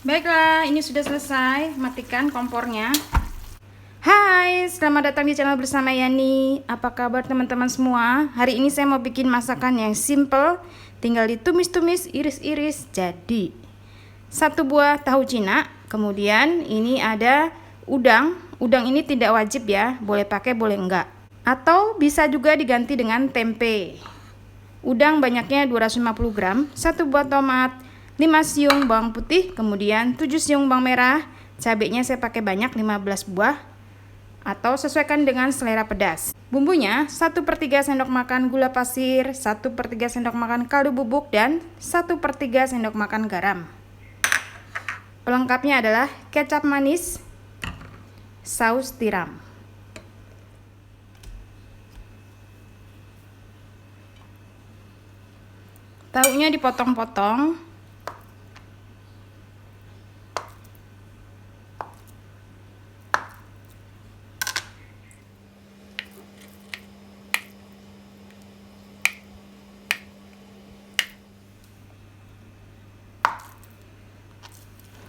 Baiklah, ini sudah selesai. Matikan kompornya. Hai, selamat datang di channel bersama Yani. Apa kabar teman-teman semua? Hari ini saya mau bikin masakan yang simple. Tinggal ditumis-tumis, iris-iris, jadi. 1 buah tahu Cina. Kemudian ini ada udang. Udang ini tidak wajib ya, boleh pakai boleh enggak. Atau bisa juga diganti dengan tempe. Udang banyaknya 250 gram, 1 buah tomat, 5 siung bawang putih, kemudian 7 siung bawang merah. Cabenya saya pakai banyak, 15 buah, atau sesuaikan dengan selera pedas. Bumbunya 1/3 sendok makan gula pasir, 1/3 sendok makan kaldu bubuk, dan 1/3 sendok makan garam. Pelengkapnya adalah kecap manis, saus tiram. Tahunya dipotong-potong.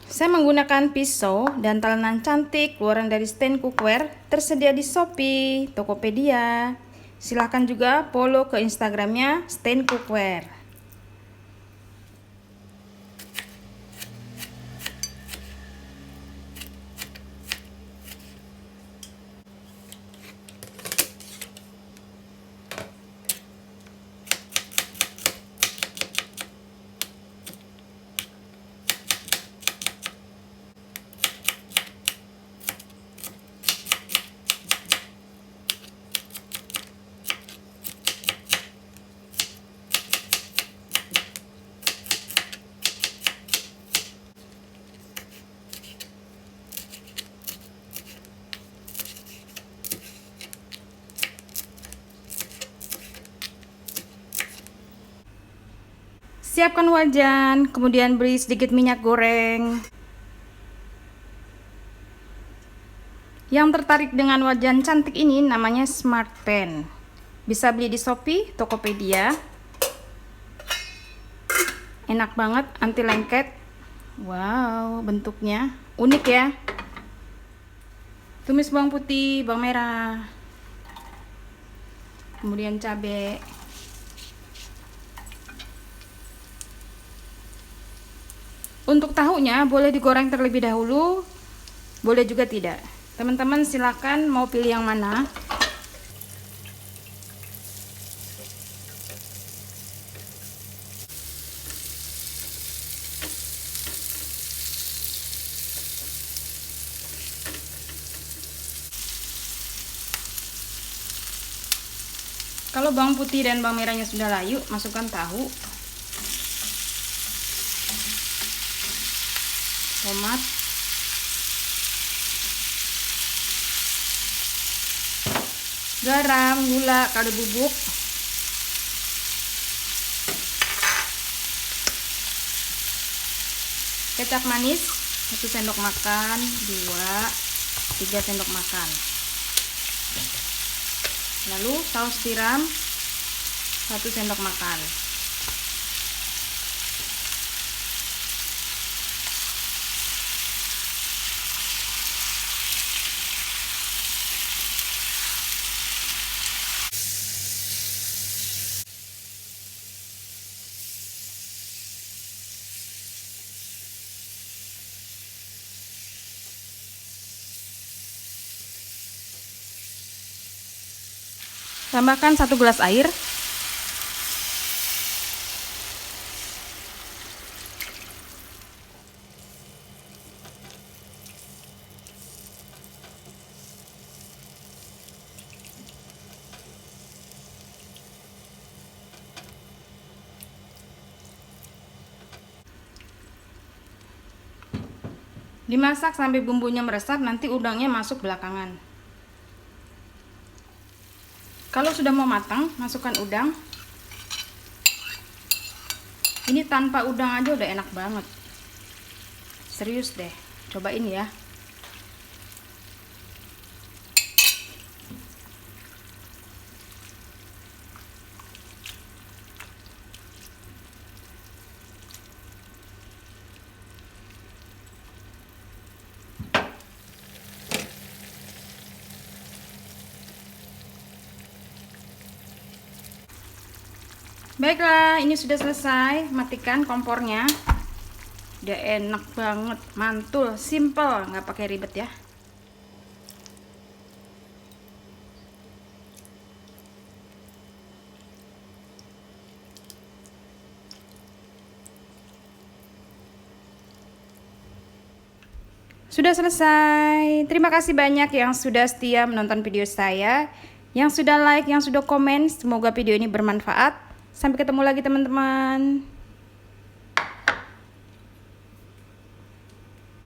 Saya menggunakan pisau dan talenan cantik keluaran dari stand cookware, tersedia di Shopee, Tokopedia. Silahkan juga follow ke Instagramnya stand cookware. Siapkan wajan, kemudian beri sedikit minyak goreng. Yang tertarik dengan wajan cantik ini namanya Smart Pan. Bisa beli di Shopee, Tokopedia. Enak banget, anti lengket. Wow, bentuknya unik ya. Tumis bawang putih, bawang merah, kemudian cabai. Untuk tahunya boleh digoreng terlebih dahulu, boleh juga tidak. Teman-teman silakan mau pilih yang mana. Kalau bawang putih dan bawang merahnya sudah layu, masukkan tahu, tomat, garam, gula, kaldu bubuk, kecap manis 1 sendok makan, 2, 3 sendok makan. Lalu saus tiram 1 sendok makan. Tambahkan 1 gelas air. Dimasak sampai bumbunya meresap, nanti udangnya masuk belakangan. Kalau sudah mau matang, masukkan udang. Ini tanpa udang aja udah enak banget. Serius deh, cobain ya. Baiklah, ini sudah selesai. Matikan kompornya. Udah enak banget, mantul, simple, nggak pakai ribet ya. Sudah selesai. Terima kasih banyak yang sudah setia menonton video saya, yang sudah like, yang sudah komen. Semoga video ini bermanfaat. Sampai ketemu lagi teman-teman.